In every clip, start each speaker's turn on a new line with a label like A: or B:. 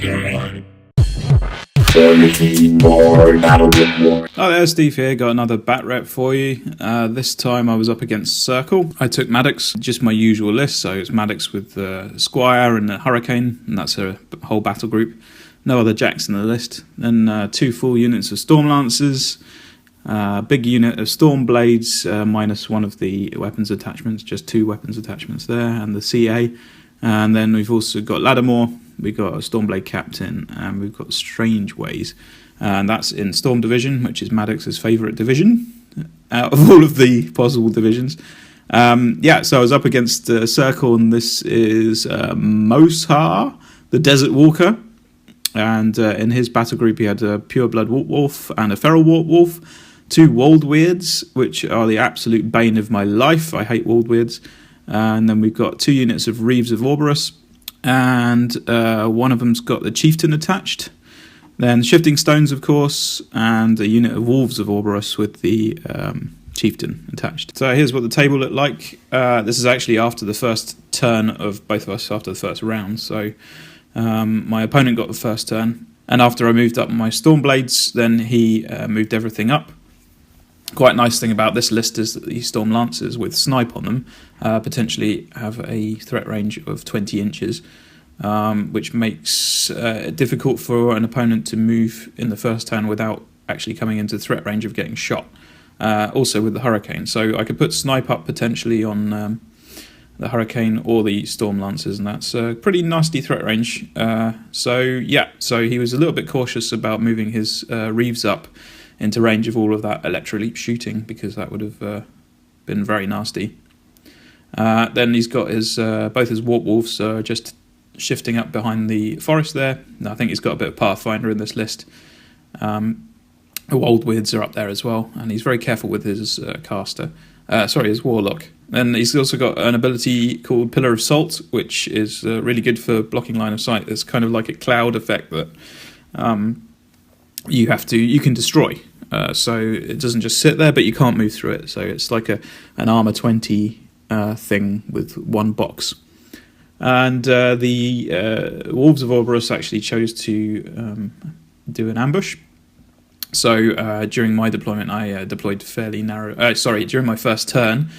A: Oh, there's Steve here, got another bat rep for you. This time I was up against Circle. I took Maddox, just my usual list, so it's Maddox with Squire and the Hurricane, and that's a whole battle group. No other jacks in the list. Then 2 full units of Storm Lancers, big unit of Storm Blades, minus one of the weapons attachments, just 2 weapons attachments there, and the CA. And then we've also got Lattimore, we've got a Stormblade Captain, and we've got Strange Ways. And that's in Storm Division, which is Maddox's favourite division out of all of the possible divisions. So I was up against Circle, and this is Mohsar, the Desert Walker. And in his battle group, he had a Pureblood Wolf and a Feral Wolf, 2 Woldwyrds, which are the absolute bane of my life. I hate Woldwyrds. And then we've got 2 units of Reeves of Orborus, and one of them's got the Chieftain attached. Then Shifting Stones, of course, and a unit of Wolves of Orborus with the Chieftain attached. So here's what the table looked like. This is actually after the first turn of both of us, after the first round. So my opponent got the first turn, and after I moved up my Stormblades, then he moved everything up. Quite nice thing about this list is that the Storm Lancers with snipe on them potentially have a threat range of 20 inches, which makes it difficult for an opponent to move in the first turn without actually coming into threat range of getting shot. Also with the Hurricane, so I could put snipe up potentially on the Hurricane or the Storm Lancers, and that's a pretty nasty threat range. So he was a little bit cautious about moving his Reeves up into range of all of that Electroleap shooting, because that would have been very nasty. Then he's got his both his Warp Wolves just shifting up behind the forest there. I think he's got a bit of Pathfinder in this list. Woldwyrds are up there as well, and he's very careful with his his Warlock. Then he's also got an ability called Pillar of Salt, which is really good for blocking line of sight. It's kind of like a cloud effect that you can destroy. So it doesn't just sit there, but you can't move through it. So it's like an armor 20 thing with 1 box. And the Wolves of Orborus actually chose to do an ambush. So during my deployment, I deployed fairly narrow. During my first turn,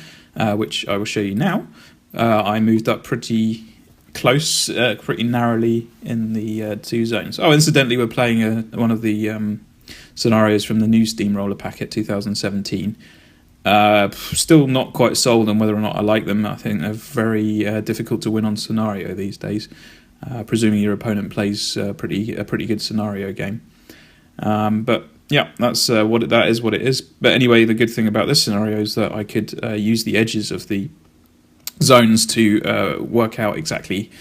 A: which I will show you now, I moved up pretty close, pretty narrowly in the 2 zones. Oh, incidentally, we're playing one of the scenarios from the new Steamroller packet 2017. Still not quite sold on whether or not I like them. I think they're very difficult to win on scenario these days, presuming your opponent plays a pretty good scenario game. But yeah, that's that is what it is. But anyway, the good thing about this scenario is that I could use the edges of the zones to work out exactly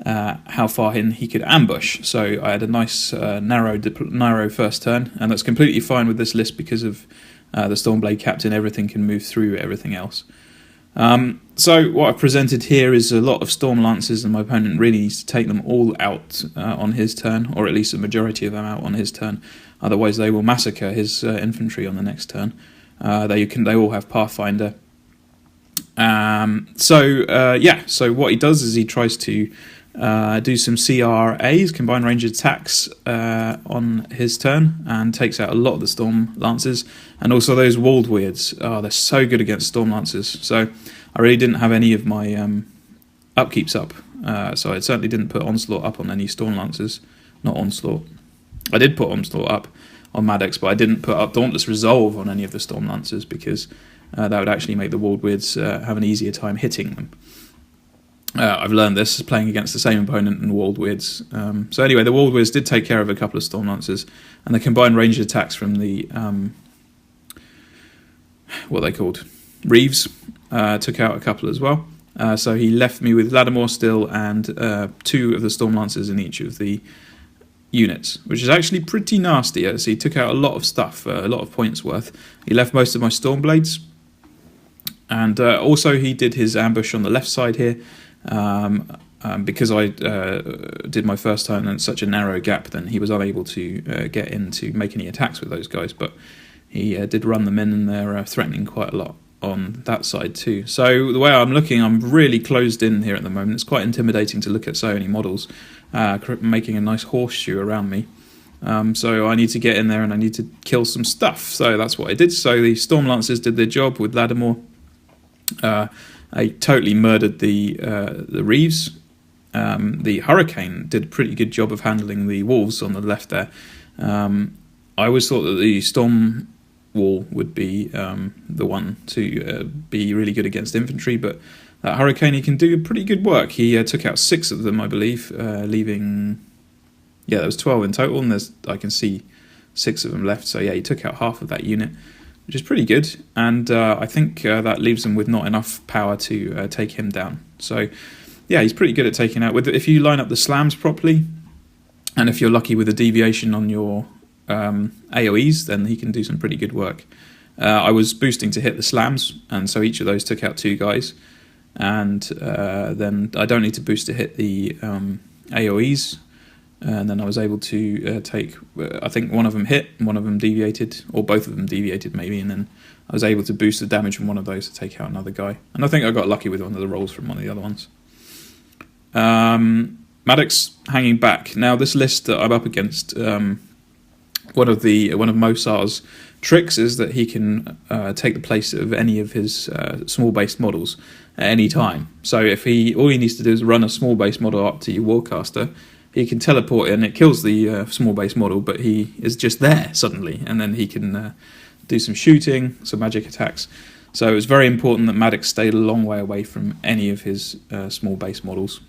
A: how far in he could ambush. So I had a nice narrow first turn, and that's completely fine with this list because of the Stormblade Captain. Everything can move through everything else. So what I've presented here is a lot of Storm Lancers, and my opponent really needs to take them all out on his turn, or at least a majority of them out on his turn. Otherwise they will massacre his infantry on the next turn. They all have Pathfinder. So what he does is he tries to do some CRAs, combined range attacks, on his turn, and takes out a lot of the Storm Lancers, and also those Woldwyrds. Oh, they're so good against Storm Lancers. So I really didn't have any of my upkeeps up, so I certainly didn't put Onslaught up on any Storm Lancers. Not Onslaught. I did put Onslaught up on Maddox, but I didn't put up Dauntless Resolve on any of the Storm Lancers, because that would actually make the Woldwyrds have an easier time hitting them. I've learned this playing against the same opponent in Woldwyrds. So anyway, the Woldwyrds did take care of a couple of Storm Lancers, and the combined range attacks from the what they called Reeves took out a couple as well. So he left me with Lattimore still, and 2 of the Storm Lancers in each of the units, which is actually pretty nasty. So he took out a lot of stuff, a lot of points worth. He left most of my Stormblades, and also he did his ambush on the left side here. Because I did my first turn in such a narrow gap, then he was unable to get in to make any attacks with those guys, but he did run them in, and they're threatening quite a lot. on that side too. So the way I'm looking, I'm really closed in here at the moment. It's quite intimidating to look at so many models, making a nice horseshoe around me. So I need to get in there and I need to kill some stuff. So that's what I did. So the Storm Lancers did their job with Lattimore. I totally murdered the Reeves. The Hurricane did a pretty good job of handling the Wolves on the left there. I always thought that the Storm Wall would be the one to be really good against infantry, but that Hurricane, he can do pretty good work. He took out 6 of them, I believe, leaving... Yeah, there was 12 in total, and I can see 6 of them left. So yeah, he took out half of that unit, which is pretty good. And I think that leaves them with not enough power to take him down. So yeah, he's pretty good at taking out. If you line up the slams properly, and if you're lucky with a deviation on your AoEs, then he can do some pretty good work. I was boosting to hit the slams, and so each of those took out 2 guys. And then I don't need to boost to hit the AoEs. And then I was able to take, I think one of them hit, one of them deviated, or both of them deviated maybe, and then I was able to boost the damage from one of those to take out another guy. And I think I got lucky with one of the rolls from one of the other ones. Maddox hanging back. Now this list that I'm up against, one of Mohsar's tricks is that he can take the place of any of his small based models at any time. So if all he needs to do is run a small base model up to your Warcaster, he can teleport in, it kills the small base model, but he is just there suddenly, and then he can do some shooting, some magic attacks. So it was very important that Maddox stayed a long way away from any of his small base models.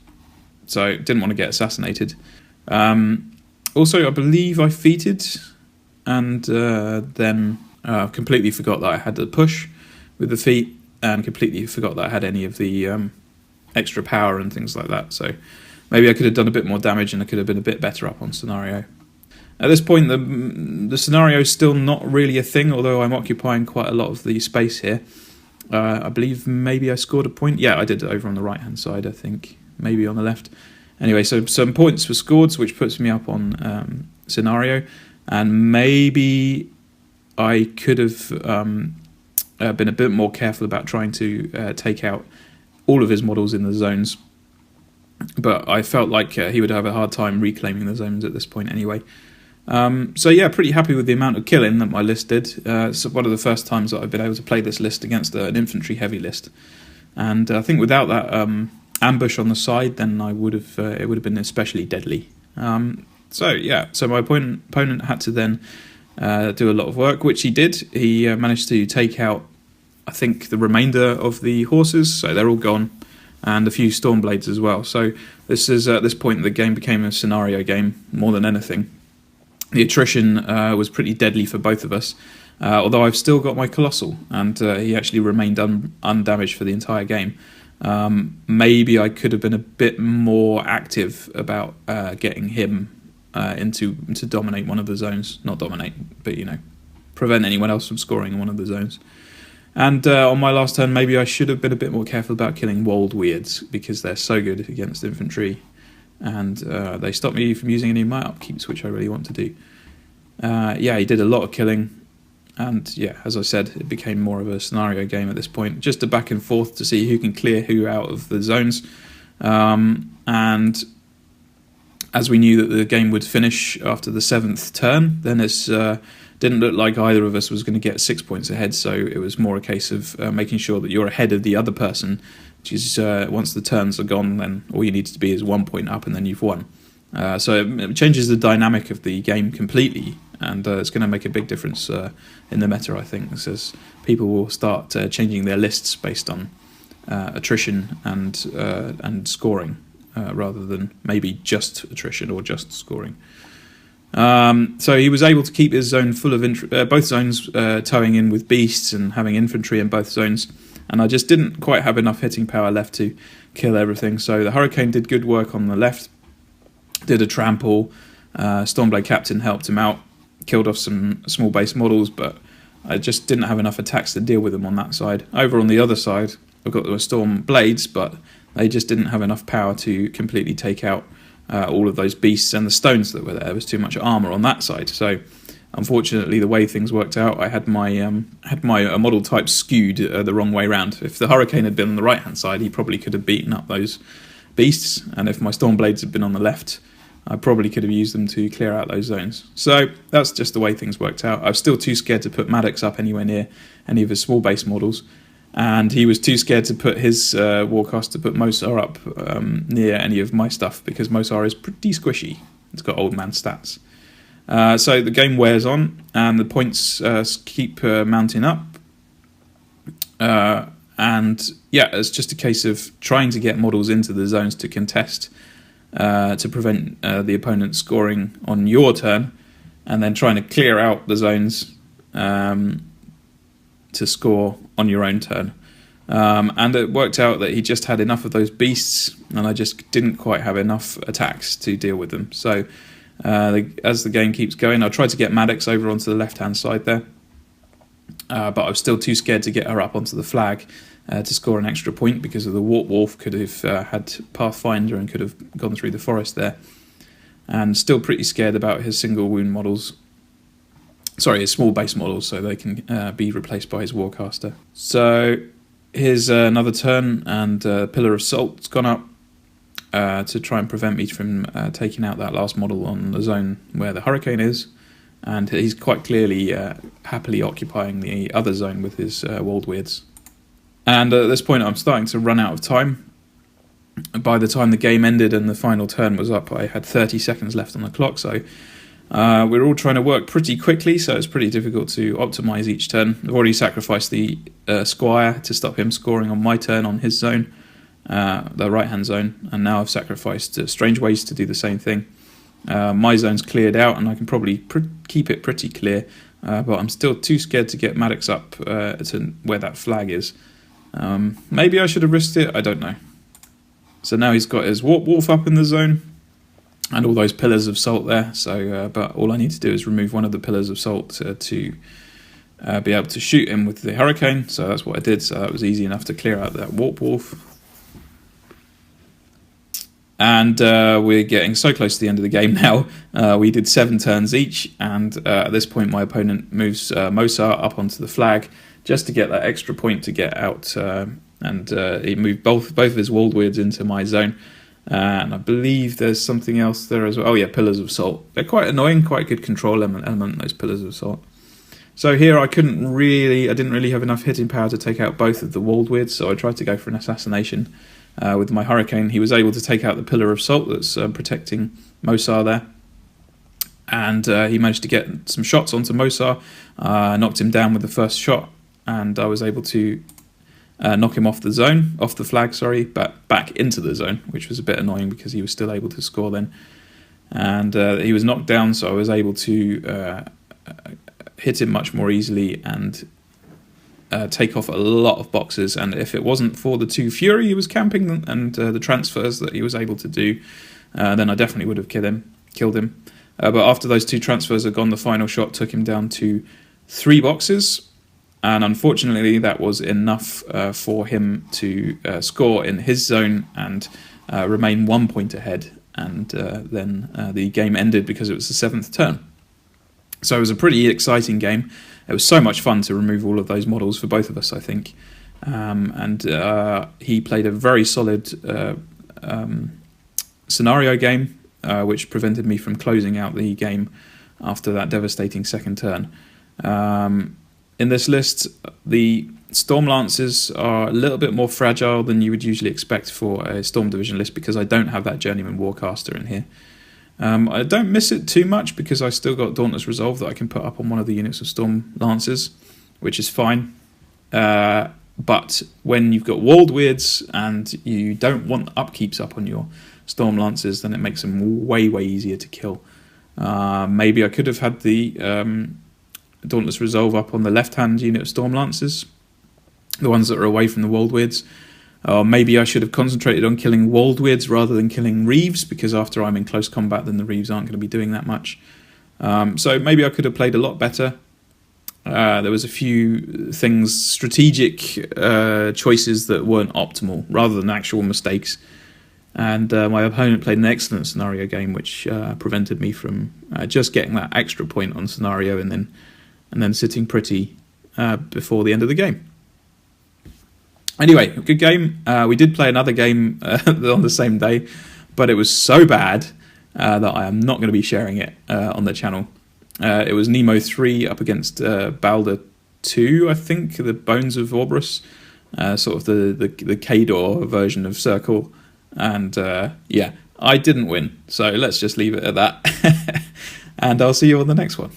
A: So didn't want to get assassinated. Also, I believe I feated, and then completely forgot that I had the push with the feat, and completely forgot that I had any of the extra power and things like that. So maybe I could have done a bit more damage and I could have been a bit better up on scenario. At this point, the scenario is still not really a thing, although I'm occupying quite a lot of the space here. I believe maybe I scored a point. Yeah, I did over on the right-hand side, I think. Maybe on the left. Anyway, so some points were scored, which puts me up on scenario. And maybe I could have been a bit more careful about trying to take out all of his models in the zones. But I felt like he would have a hard time reclaiming the zones at this point anyway. So yeah, pretty happy with the amount of killing that my list did. It's one of the first times that I've been able to play this list against an infantry heavy list. And I think without that ambush on the side, then it would have been especially deadly. So yeah, so my opponent had to then do a lot of work, which he did. He managed to take out, I think, the remainder of the horses, so they're all gone. And a few Stormblades as well. So this is at this point the game became a scenario game more than anything. The attrition was pretty deadly for both of us, although I've still got my Colossal, and he actually remained undamaged for the entire game. Maybe I could have been a bit more active about getting him to dominate one of the zones. Not dominate, but prevent anyone else from scoring in one of the zones. And on my last turn, maybe I should have been a bit more careful about killing Woldwyrds, because they're so good against infantry, and they stop me from using any of my upkeeps, which I really want to do. Yeah, he did a lot of killing, and yeah, as I said, it became more of a scenario game at this point, just a back and forth to see who can clear who out of the zones. And as we knew that the game would finish after the 7th turn, then it's... didn't look like either of us was going to get 6 points ahead, so it was more a case of making sure that you're ahead of the other person, which is once the turns are gone, then all you need to be is 1 point up and then you've won. So it changes the dynamic of the game completely, and it's going to make a big difference in the meta, I think, as people will start changing their lists based on attrition and scoring, rather than maybe just attrition or just scoring. So he was able to keep his zone full of both zones towing in with beasts and having infantry in both zones, and I just didn't quite have enough hitting power left to kill everything. So the Hurricane did good work on the left, did a trample, Stormblade Captain helped him out, killed off some small base models, but I just didn't have enough attacks to deal with them on that side. Over on the other side, I've got the Stormblades, but they just didn't have enough power to completely take out all of those beasts and the stones that were there. There was too much armour on that side. So unfortunately, the way things worked out, I had my model type skewed the wrong way round. If the Hurricane had been on the right hand side, he probably could have beaten up those beasts, and if my Stormblades had been on the left, I probably could have used them to clear out those zones. So that's just the way things worked out. I was still too scared to put Maddox up anywhere near any of his small base models, and he was too scared to put his Warcaster, to put Mohsar up near any of my stuff, because Mohsar is pretty squishy. It's got old man stats. So the game wears on, and the points keep mounting up. And yeah, it's just a case of trying to get models into the zones to contest, to prevent the opponent scoring on your turn, and then trying to clear out the zones to score on your own turn. And it worked out that he just had enough of those beasts, and I just didn't quite have enough attacks to deal with them. So as the game keeps going, I tried to get Maddox over onto the left-hand side there, but I was still too scared to get her up onto the flag to score an extra point, because of the Warp could have had Pathfinder and could have gone through the forest there. And still pretty scared about his single wound models. Sorry, his small base models, so they can be replaced by his Warcaster. So here's another turn, and Pillar of Salt's gone up to try and prevent me from taking out that last model on the zone where the Hurricane is. And he's quite clearly happily occupying the other zone with his Woldwyrds. And at this point I'm starting to run out of time. By the time the game ended and the final turn was up, I had 30 seconds left on the clock, so we're all trying to work pretty quickly, so it's pretty difficult to optimise each turn. I've already sacrificed the Squire to stop him scoring on my turn on his zone, the right-hand zone, and now I've sacrificed Strange Ways to do the same thing. My zone's cleared out, and I can probably keep it pretty clear, but I'm still too scared to get Maddox up to where that flag is. Maybe I should have risked it, I don't know. So now he's got his Warp Wolf up in the zone, and all those Pillars of Salt there. So, but all I need to do is remove one of the Pillars of Salt to be able to shoot him with the Hurricane. So that's what I did. So that was easy enough to clear out that Warp Wolf. And we're getting so close to the end of the game now. We did 7 turns each, and at this point my opponent moves Mohsar up onto the flag just to get that extra point to get out, and he moved both of his Woldwyrds into my zone. And I believe there's something else there as well. Oh yeah, Pillars of Salt. They're quite annoying, quite good control element, those Pillars of Salt. So here I didn't really have enough hitting power to take out both of the Woldwyrds, so I tried to go for an assassination with my Hurricane. He was able to take out the Pillar of Salt that's protecting Mohsar there. And he managed to get some shots onto Mohsar, knocked him down with the first shot, and I was able to knock him off the flag, but back into the zone, which was a bit annoying because he was still able to score then. And he was knocked down, so I was able to hit him much more easily and take off a lot of boxes. And if it wasn't for the 2 Fury he was camping and the transfers that he was able to do, then I definitely would have killed him. But after those 2 transfers had gone, the final shot took him down to 3 boxes. And unfortunately, that was enough for him to score in his zone and remain 1 point ahead. And then the game ended because it was the 7th turn. So it was a pretty exciting game. It was so much fun to remove all of those models for both of us, I think. And he played a very solid scenario game, which prevented me from closing out the game after that devastating second turn. In this list, the Storm Lancers are a little bit more fragile than you would usually expect for a Storm Division list, because I don't have that Journeyman Warcaster in here. I don't miss it too much because I still got Dauntless Resolve that I can put up on one of the units of Storm Lancers, which is fine. But when you've got Woldwyrds and you don't want upkeeps up on your Storm Lancers, then it makes them way easier to kill. Maybe I could have had the Dauntless Resolve up on the left-hand unit of Storm Lancers, the ones that are away from the Woldwyrds. Or maybe I should have concentrated on killing Woldwyrds rather than killing Reeves, because after I'm in close combat, then the Reeves aren't going to be doing that much. So maybe I could have played a lot better. There was a few things, strategic choices that weren't optimal, rather than actual mistakes. and my opponent played an excellent scenario game, which prevented me from just getting that extra point on scenario and then sitting pretty before the end of the game. Anyway, good game. We did play another game on the same day, but it was so bad that I am not going to be sharing it on the channel. It was Nemo 3 up against Balder 2, I think, the Bones of Warmachine, sort of the K-Door version of Circle. And yeah, I didn't win, so let's just leave it at that. And I'll see you on the next one.